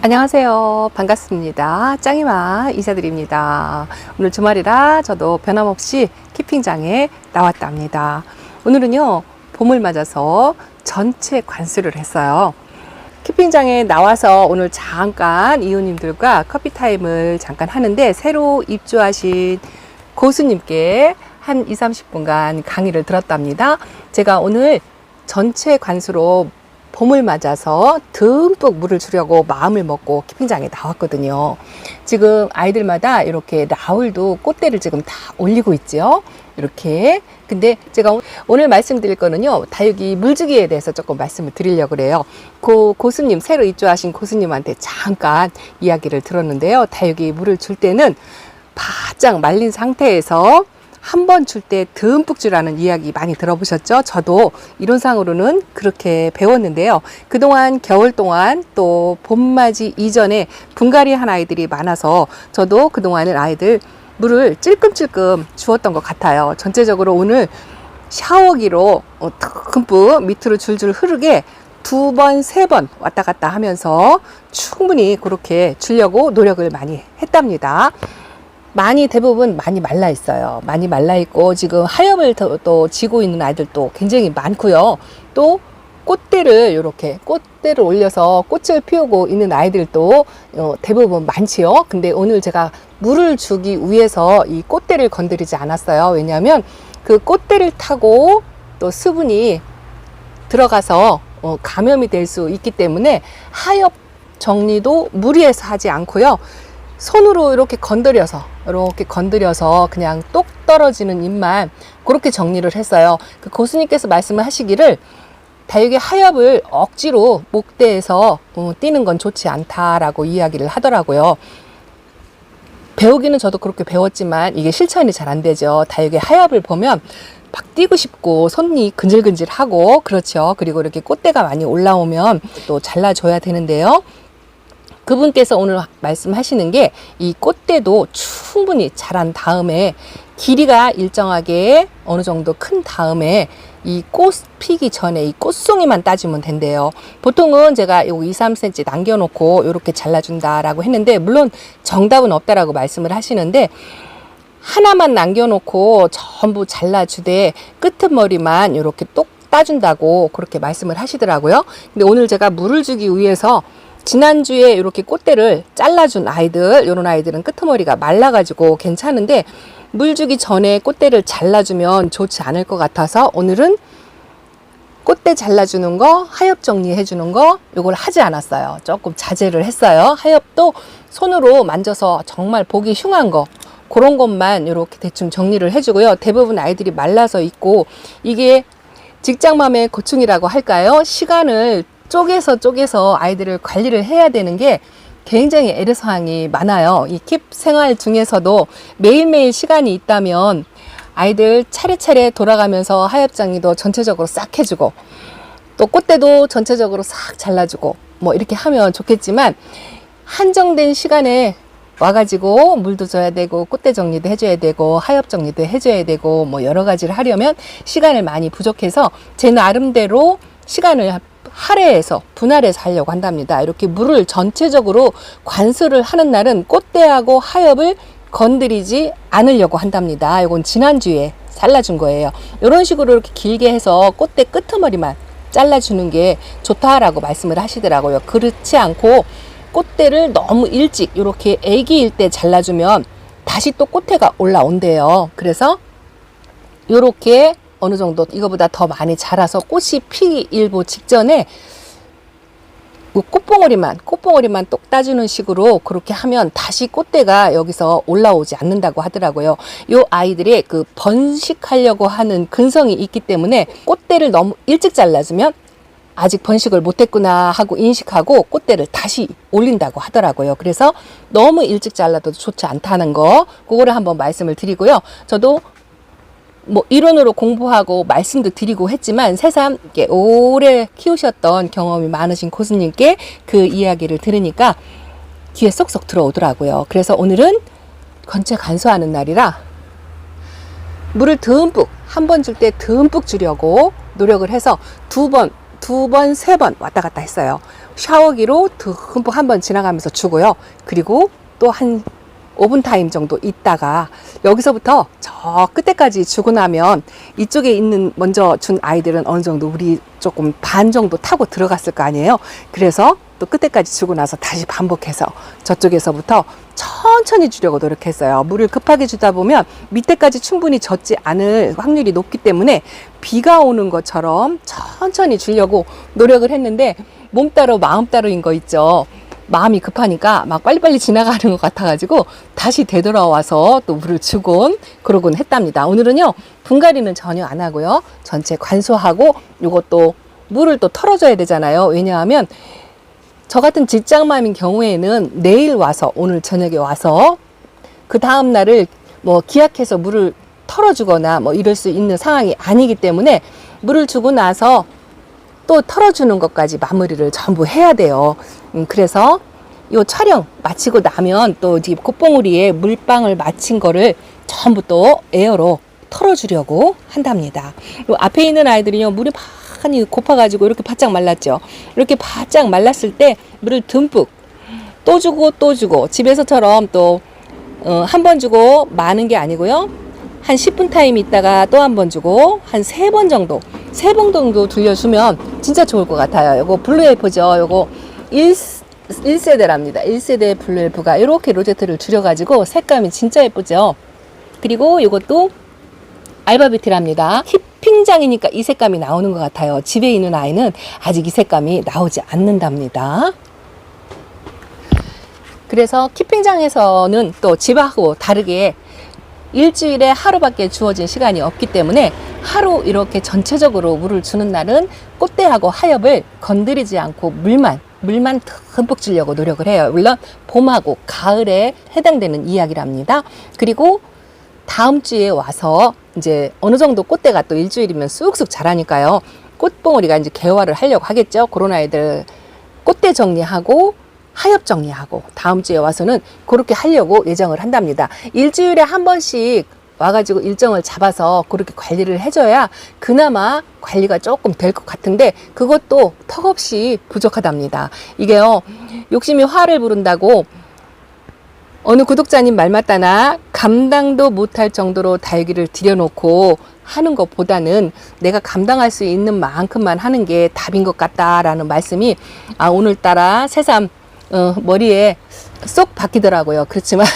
안녕하세요. 반갑습니다. 짱이마 이사드립니다. 오늘 주말이라 저도 변함없이 키핑장에 나왔답니다. 오늘은요, 봄을 맞아서 전체 관수를 했어요. 키핑장에 나와서 오늘 잠깐 이웃님들과 커피타임을 잠깐 하는데, 새로 입주하신 고수님께 한 20-30분간 강의를 들었답니다. 제가 오늘 전체 관수로 봄을 맞아서 듬뿍 물을 주려고 마음을 먹고 키핑장에 나왔거든요. 지금 아이들마다 이렇게 라울도 꽃대를 지금 다 올리고 있죠. 이렇게. 근데 제가 오늘 말씀드릴 거는요, 다육이 물주기에 대해서 조금 말씀을 드리려고 그래요. 고수님, 새로 입주하신 고수님한테 잠깐 이야기를 들었는데요. 다육이 물을 줄 때는 바짝 말린 상태에서 한 번 줄 때 듬뿍 주라는 이야기 많이 들어보셨죠? 저도 이론상으로는 그렇게 배웠는데요. 그동안 겨울 동안 또 봄맞이 이전에 분갈이 한 아이들이 많아서 저도 그동안은 아이들 물을 찔끔찔끔 주었던 것 같아요. 전체적으로 오늘 샤워기로 듬뿍 밑으로 줄줄 흐르게 2번, 3번 왔다 갔다 하면서 충분히 그렇게 주려고 노력을 많이 했답니다. 대부분 많이 말라 있어요. 많이 말라 있고, 지금 하엽을 또 지고 있는 아이들도 굉장히 많고요. 또 꽃대를 이렇게 꽃대를 올려서 꽃을 피우고 있는 아이들도 대부분 많지요. 근데 오늘 제가 물을 주기 위해서 이 꽃대를 건드리지 않았어요. 왜냐하면 그 꽃대를 타고 또 수분이 들어가서 감염이 될 수 있기 때문에 하엽 정리도 무리해서 하지 않고요. 손으로 이렇게 건드려서 그냥 똑 떨어지는 잎만 그렇게 정리를 했어요. 그 고수님께서 말씀을 하시기를 다육이 하엽을 억지로 목대에서 띄는 건 좋지 않다라고 이야기를 하더라고요. 배우기는 저도 그렇게 배웠지만 이게 실천이 잘 안 되죠. 다육이 하엽을 보면 막 띄고 싶고 손이 근질근질하고 그렇죠. 그리고 이렇게 꽃대가 많이 올라오면 또 잘라줘야 되는데요. 그분께서 오늘 말씀하시는 게, 이 꽃대도 충분히 자란 다음에 길이가 일정하게 어느 정도 큰 다음에 이 꽃 피기 전에 이 꽃송이만 따주면 된대요. 보통은 제가 요 2-3cm 남겨놓고 이렇게 잘라준다라고 했는데, 물론 정답은 없다라고 말씀을 하시는데, 하나만 남겨놓고 전부 잘라주되 끝머리만 이렇게 똑 따준다고 그렇게 말씀을 하시더라고요. 근데 오늘 제가 물을 주기 위해서 지난주에 이렇게 꽃대를 잘라준 아이들, 이런 아이들은 끄트머리가 말라가지고 괜찮은데 물 주기 전에 꽃대를 잘라주면 좋지 않을 것 같아서 오늘은 꽃대 잘라주는 거, 하엽 정리해주는 거, 이걸 하지 않았어요. 조금 자제를 했어요. 하엽도 손으로 만져서 정말 보기 흉한 거, 그런 것만 이렇게 대충 정리를 해주고요. 대부분 아이들이 말라서 있고, 이게 직장맘의 고충이라고 할까요? 시간을 쪼개서 아이들을 관리를 해야 되는 게 굉장히 애로사항이 많아요. 이 킵 생활 중에서도 매일매일 시간이 있다면 아이들 차례차례 돌아가면서 하엽 정리도 전체적으로 싹 해주고, 또 꽃대도 전체적으로 싹 잘라주고, 뭐 이렇게 하면 좋겠지만, 한정된 시간에 와가지고 물도 줘야 되고 꽃대 정리도 해줘야 되고 하엽 정리도 해줘야 되고, 뭐 여러 가지를 하려면 시간을 많이 부족해서 제 나름대로 시간을 할애해서 분할해서 하려고 한답니다. 이렇게 물을 전체적으로 관수를 하는 날은 꽃대하고 하엽을 건드리지 않으려고 한답니다. 이건 지난주에 잘라준 거예요. 이런 식으로 이렇게 길게 해서 꽃대 끄트머리만 잘라주는 게 좋다라고 말씀을 하시더라고요. 그렇지 않고 꽃대를 너무 일찍 이렇게 애기일 때 잘라주면 다시 또 꽃대가 올라온대요. 그래서 이렇게 어느 정도 이거보다 더 많이 자라서 꽃이 피기 일보 직전에 꽃봉오리만 똑 따주는 식으로 그렇게 하면 다시 꽃대가 여기서 올라오지 않는다고 하더라고요. 요 아이들의 그 번식하려고 하는 근성이 있기 때문에 꽃대를 너무 일찍 잘라주면 아직 번식을 못했구나 하고 인식하고 꽃대를 다시 올린다고 하더라고요. 그래서 너무 일찍 잘라도 좋지 않다는 거, 그거를 한번 말씀을 드리고요. 저도 뭐 이론으로 공부하고 말씀도 드리고 했지만 새삼 오래 키우셨던 경험이 많으신 고수님께 그 이야기를 들으니까 귀에 쏙쏙 들어오더라고요. 그래서 오늘은 건체 간수하는 날이라 물을 듬뿍, 한 번 줄 때 듬뿍 주려고 노력을 해서 두 번, 세 번 왔다 갔다 했어요. 샤워기로 듬뿍 한번 지나가면서 주고요. 그리고 또 한 5분 타임 정도 있다가 여기서부터 저 끝에까지 주고 나면 이쪽에 있는 먼저 준 아이들은 어느 정도 물이 조금 반 정도 타고 들어갔을 거 아니에요. 그래서 또 끝에까지 주고 나서 다시 반복해서 저쪽에서부터 천천히 주려고 노력했어요. 물을 급하게 주다 보면 밑에까지 충분히 젖지 않을 확률이 높기 때문에 비가 오는 것처럼 천천히 주려고 노력을 했는데 몸 따로 마음 따로인 거 있죠. 마음이 급하니까 막 빨리빨리 지나가는 것 같아가지고 다시 되돌아와서 또 물을 주곤 그러곤 했답니다. 오늘은요 분갈이는 전혀 안 하고요 전체 관수하고 요것도 물을 또 털어줘야 되잖아요. 왜냐하면 저 같은 직장맘인 경우에는 내일 와서 오늘 저녁에 와서 그 다음 날을 뭐 기약해서 물을 털어주거나 뭐 이럴 수 있는 상황이 아니기 때문에 물을 주고 나서 또 털어주는 것까지 마무리를 전부 해야 돼요. 그래서 요 촬영 마치고 나면 또 이 콧봉우리에 물방울 마친 거를 전부 또 에어로 털어주려고 한답니다. 요 앞에 있는 아이들이요 물이 많이 고파가지고 이렇게 바짝 말랐죠. 이렇게 바짝 말랐을 때 물을 듬뿍 또 주고 또 주고 집에서처럼 또 한 번 주고 많은 게 아니고요. 한 10분 타임 있다가 또 한 번 주고 한 3번 정도 3번 정도 들려주면 진짜 좋을 것 같아요. 요거 블루엘프죠. 요거 1세대랍니다. 1세대 블루엘프가 이렇게 로제트를 줄여가지고 색감이 진짜 예쁘죠. 그리고 요것도 알바비티랍니다. 키핑장이니까 이 색감이 나오는 것 같아요. 집에 있는 아이는 아직 이 색감이 나오지 않는답니다. 그래서 키핑장에서는 또 집하고 다르게 일주일에 하루밖에 주어진 시간이 없기 때문에 하루 이렇게 전체적으로 물을 주는 날은 꽃대하고 하엽을 건드리지 않고 물만 듬뿍 주려고 노력을 해요. 물론 봄하고 가을에 해당되는 이야기랍니다. 그리고 다음 주에 와서 이제 어느 정도 꽃대가 또 일주일이면 쑥쑥 자라니까요. 꽃봉오리가 이제 개화를 하려고 하겠죠. 그런 아이들 꽃대 정리하고 하엽 정리하고 다음 주에 와서는 그렇게 하려고 예정을 한답니다. 일주일에 한 번씩 와가지고 일정을 잡아서 그렇게 관리를 해줘야 그나마 관리가 조금 될 것 같은데 그것도 턱없이 부족하답니다. 이게요 욕심이 화를 부른다고 어느 구독자님 말 맞다나 감당도 못할 정도로 달기를 들여놓고 하는 것보다는 내가 감당할 수 있는 만큼만 하는 게 답인 것 같다라는 말씀이 오늘따라 새삼 머리에 쏙 박히더라고요. 그렇지만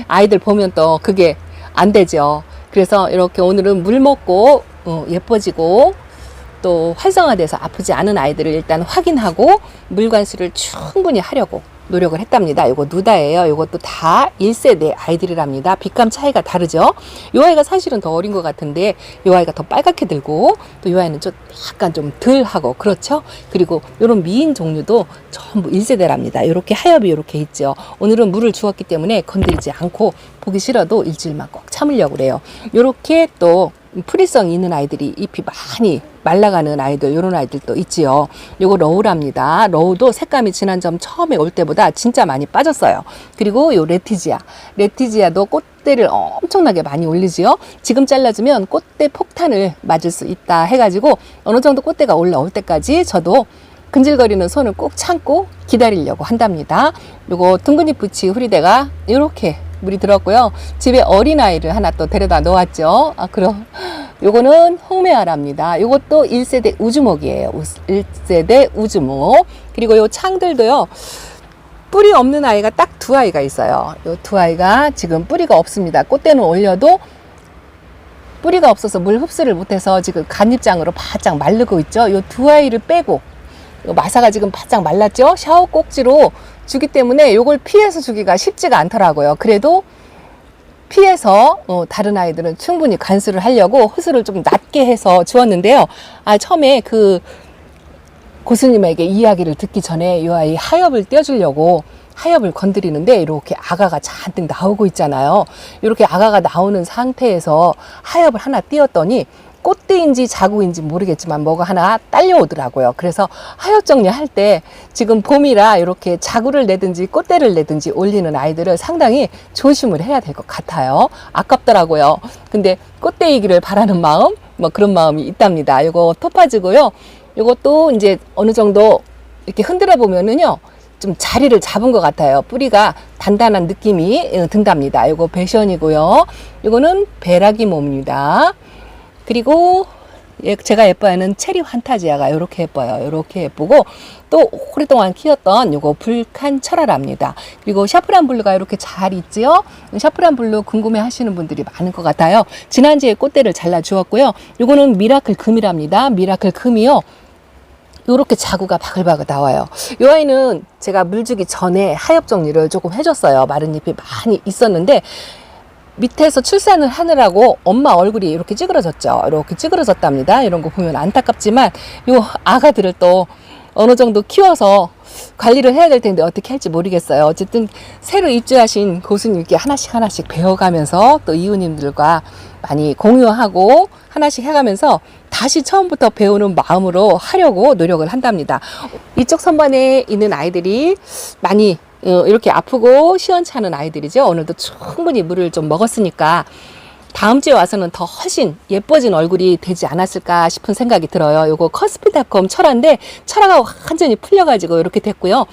아이들 보면 또 그게 안 되죠. 그래서 이렇게 오늘은 물 먹고 예뻐지고 또 활성화돼서 아프지 않은 아이들을 일단 확인하고 물 관수를 충분히 하려고 노력을 했답니다. 이거 누다예요. 이것도 다 1세대 아이들이랍니다. 빛감 차이가 다르죠. 이 아이가 사실은 더 어린 것 같은데 이 아이가 더 빨갛게 들고 또 이 아이는 좀 약간 좀 덜하고 그렇죠. 그리고 이런 미인 종류도 전부 1세대랍니다. 이렇게 하엽이 이렇게 있죠. 오늘은 물을 주었기 때문에 건드리지 않고 보기 싫어도 일주일만 꼭 참으려고 그래요. 이렇게 또 프리성 있는 아이들이 잎이 많이 말라가는 아이들, 이런 아이들도 있지요. 요거 러우랍니다. 러우도 색감이 지난 점 처음에 올 때보다 진짜 많이 빠졌어요. 그리고 요 레티지아도 꽃대를 엄청나게 많이 올리지요. 지금 잘라주면 꽃대 폭탄을 맞을 수 있다 해가지고 어느 정도 꽃대가 올라올 때까지 저도 근질거리는 손을 꼭 참고 기다리려고 한답니다. 요거 둥근잎 부치 후리대가 이렇게 물이 들었고요. 집에 어린아이를 하나 또 데려다 놓았죠. 그럼 요거는 홍매화랍니다. 요것도 1세대 우주목이에요. 1세대 우주목. 그리고 요 창들도요. 뿌리 없는 아이가 딱 2아이가 있어요. 요 2아이가 지금 뿌리가 없습니다. 꽃대는 올려도 뿌리가 없어서 물 흡수를 못해서 지금 간잎장으로 바짝 마르고 있죠. 요 2아이를 빼고 마사가 지금 바짝 말랐죠. 샤워 꼭지로 주기 때문에 요걸 피해서 주기가 쉽지가 않더라고요. 그래도 피해서 다른 아이들은 충분히 관수를 하려고 호수를 좀 낮게 해서 주었는데요. 처음에 그 고수님에게 이야기를 듣기 전에 이 아이 하엽을 떼어주려고 하엽을 건드리는데 이렇게 아가가 잔뜩 나오고 있잖아요. 이렇게 아가가 나오는 상태에서 하엽을 하나 띄었더니 꽃대인지 자구인지 모르겠지만 뭐가 하나 딸려오더라고요. 그래서 하엽 정리할 때 지금 봄이라 이렇게 자구를 내든지 꽃대를 내든지 올리는 아이들을 상당히 조심을 해야 될 것 같아요. 아깝더라고요. 근데 꽃대이기를 바라는 마음, 뭐 그런 마음이 있답니다. 이거 토파즈고요. 이것도 이제 어느 정도 이렇게 흔들어 보면은요, 좀 자리를 잡은 것 같아요. 뿌리가 단단한 느낌이 든답니다. 이거 배션이고요. 이거는 베라기모입니다. 그리고 제가 예뻐하는 체리 환타지아가 이렇게 예뻐요. 이렇게 예쁘고, 또 오랫동안 키웠던 요거 불칸 철화랍니다. 그리고 샤프란 블루가 이렇게 잘 있지요. 샤프란 블루 궁금해 하시는 분들이 많은 것 같아요. 지난주에 꽃대를 잘라 주었고요. 요거는 미라클 금이랍니다. 미라클 금이요, 요렇게 자구가 바글바글 나와요. 이 아이는 제가 물 주기 전에 하엽 정리를 조금 해줬어요. 마른 잎이 많이 있었는데 밑에서 출산을 하느라고 엄마 얼굴이 이렇게 찌그러졌죠. 이렇게 찌그러졌답니다. 이런 거 보면 안타깝지만 요 아가들을 또 어느 정도 키워서 관리를 해야 될 텐데 어떻게 할지 모르겠어요. 어쨌든 새로 입주하신 고수님께 하나씩 배워가면서 또 이웃님들과 많이 공유하고 하나씩 해가면서 다시 처음부터 배우는 마음으로 하려고 노력을 한답니다. 이쪽 선반에 있는 아이들이 많이 이렇게 아프고 시원찮은 아이들이죠. 오늘도 충분히 물을 좀 먹었으니까 다음 주에 와서는 더 훨씬 예뻐진 얼굴이 되지 않았을까 싶은 생각이 들어요. 요거 커스피다컴 철화인데 철화가 완전히 풀려가지고 이렇게 됐고요.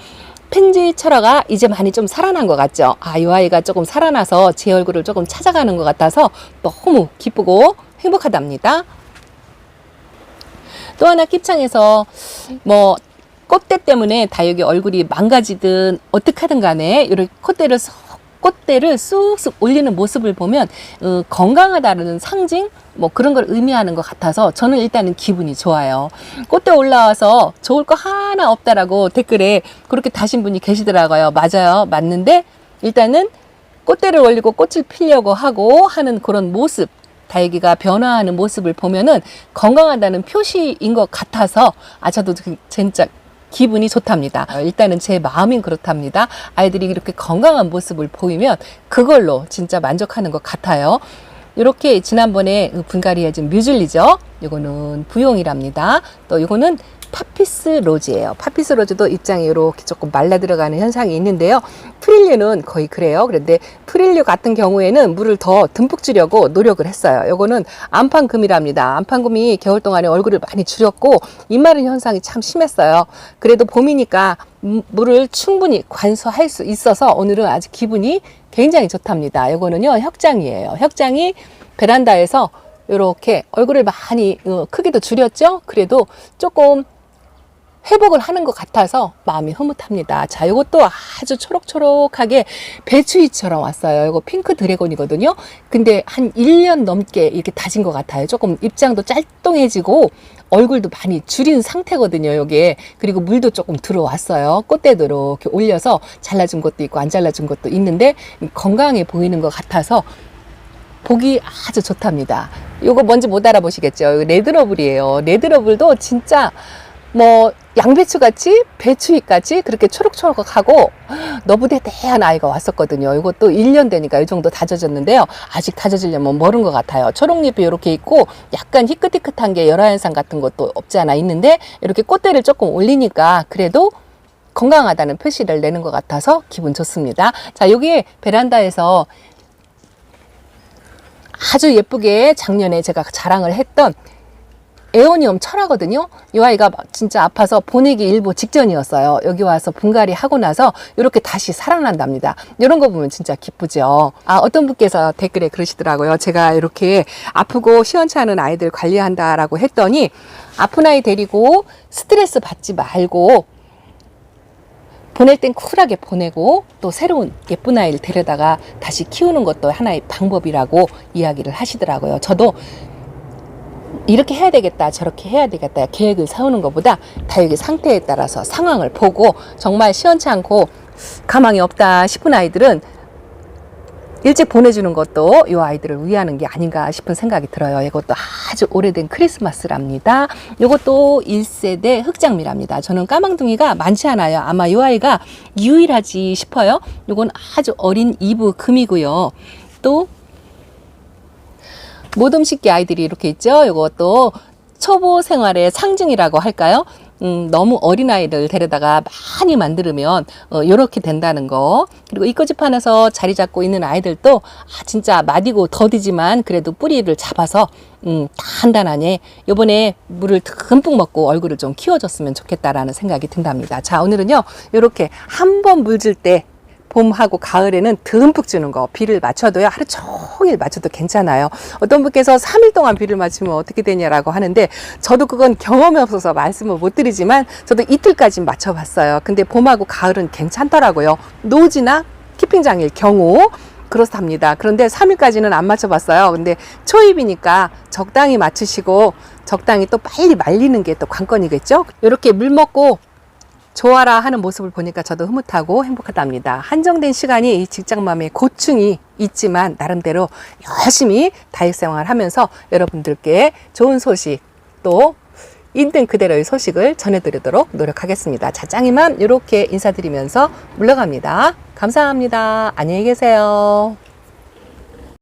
펜지 철화가 이제 많이 좀 살아난 것 같죠. 이 아이가 조금 살아나서 제 얼굴을 조금 찾아가는 것 같아서 너무 기쁘고 행복하답니다. 또 하나 킵창에서 뭐 꽃대 때문에 다 여기 얼굴이 망가지든 어떻게 하든 간에 이렇게 꽃대를 쑥쑥 올리는 모습을 보면 건강하다는 상징 뭐 그런 걸 의미하는 것 같아서 저는 일단은 기분이 좋아요. 꽃대 올라와서 좋을 거 하나 없다라고 댓글에 그렇게 다신 분이 계시더라고요. 맞아요. 맞는데 일단은 꽃대를 올리고 꽃을 피려고 하고 하는 그런 모습, 다육이가 변화하는 모습을 보면은 건강하다는 표시인 것 같아서 저도 진짜 기분이 좋답니다. 일단은 제 마음이 그렇답니다. 아이들이 이렇게 건강한 모습을 보이면 그걸로 진짜 만족하는 것 같아요. 이렇게 지난번에 분갈이 해준 뮤즐리죠. 이거는 부용이랍니다. 또 이거는 파피스 로즈예요. 파피스 로즈도 입장이 이렇게 조금 말라 들어가는 현상이 있는데요. 프릴류는 거의 그래요. 그런데 프릴류 같은 경우에는 물을 더 듬뿍 주려고 노력을 했어요. 이거는 안판금이랍니다. 안판금이 겨울 동안에 얼굴을 많이 줄였고 입 마른 현상이 참 심했어요. 그래도 봄이니까 물을 충분히 관수할 수 있어서 오늘은 아주 기분이 굉장히 좋답니다. 이거는요, 혁장이에요. 혁장이 베란다에서 이렇게 얼굴을 많이 크기도 줄였죠. 그래도 조금 회복을 하는 것 같아서 마음이 흐뭇합니다. 자, 이것도 아주 초록초록하게 배추잎처럼 왔어요. 이거 핑크 드래곤이거든요. 근데 한 1년 넘게 이렇게 다진 것 같아요. 조금 입장도 짤뚱해지고 얼굴도 많이 줄인 상태거든요, 요게. 그리고 물도 조금 들어왔어요. 꽃대도 이렇게 올려서 잘라준 것도 있고 안 잘라준 것도 있는데 건강해 보이는 것 같아서 보기 아주 좋답니다. 요거 뭔지 못 알아보시겠죠? 레드러블이에요. 레드러블도 진짜 뭐 양배추 같이 배추잎 같이 그렇게 초록초록하고 너무대대한 아이가 왔었거든요. 이것도 1년 되니까 이 정도 다져졌는데요. 아직 다져지려면 멀은 것 같아요. 초록잎이 이렇게 있고 약간 희끗희끗한 게 열화현상 같은 것도 없지 않아 있는데 이렇게 꽃대를 조금 올리니까 그래도 건강하다는 표시를 내는 것 같아서 기분 좋습니다. 자, 여기에 베란다에서 아주 예쁘게 작년에 제가 자랑을 했던 에오니움 철화거든요. 이 아이가 진짜 아파서 보내기 일보 직전이었어요. 여기 와서 분갈이 하고 나서 이렇게 다시 살아난답니다. 이런 거 보면 진짜 기쁘죠. 어떤 분께서 댓글에 그러시더라고요. 제가 이렇게 아프고 시원찮은 아이들 관리한다라고 했더니 아픈 아이 데리고 스트레스 받지 말고 보낼 땐 쿨하게 보내고 또 새로운 예쁜 아이를 데려다가 다시 키우는 것도 하나의 방법이라고 이야기를 하시더라고요. 저도 이렇게 해야 되겠다 저렇게 해야 되겠다 계획을 세우는 것보다 다육이 상태에 따라서 상황을 보고 정말 시원찮고 가망이 없다 싶은 아이들은 일찍 보내주는 것도 이 아이들을 위하는 게 아닌가 싶은 생각이 들어요. 이것도 아주 오래된 크리스마스랍니다. 이것도 1세대 흑장미랍니다. 저는 까망둥이가 많지 않아요. 아마 이 아이가 유일하지 싶어요. 이건 아주 어린 이브 금이고요. 또 모듬식기 아이들이 이렇게 있죠. 이것도 초보 생활의 상징이라고 할까요? 너무 어린아이를 데려다가 많이 만들면 이렇게 된다는 거. 그리고 이꼬집판에서 자리 잡고 있는 아이들도 진짜 마디고 더디지만 그래도 뿌리를 잡아서 단단하니 요번에 물을 듬뿍 먹고 얼굴을 좀 키워줬으면 좋겠다라는 생각이 든답니다. 자, 오늘은요 이렇게 한 번 물 줄 때 봄하고 가을에는 듬뿍 주는 거, 비를 맞춰도요 하루 종일 맞춰도 괜찮아요. 어떤 분께서 3일 동안 비를 맞추면 어떻게 되냐라고 하는데, 저도 그건 경험이 없어서 말씀을 못 드리지만 저도 이틀까지 맞춰봤어요. 근데 봄하고 가을은 괜찮더라고요. 노지나 키핑장일 경우 그렇답니다. 그런데 3일까지는 안 맞춰봤어요. 근데 초입이니까 적당히 맞추시고 적당히 또 빨리 말리는 게 또 관건이겠죠. 이렇게 물 먹고 좋아라 하는 모습을 보니까 저도 흐뭇하고 행복하답니다. 한정된 시간이 이 직장맘의 고충이 있지만 나름대로 열심히 다육생활 하면서 여러분들께 좋은 소식, 또 있는 그대로의 소식을 전해드리도록 노력하겠습니다. 자, 짱이맘 이렇게 인사드리면서 물러갑니다. 감사합니다. 안녕히 계세요.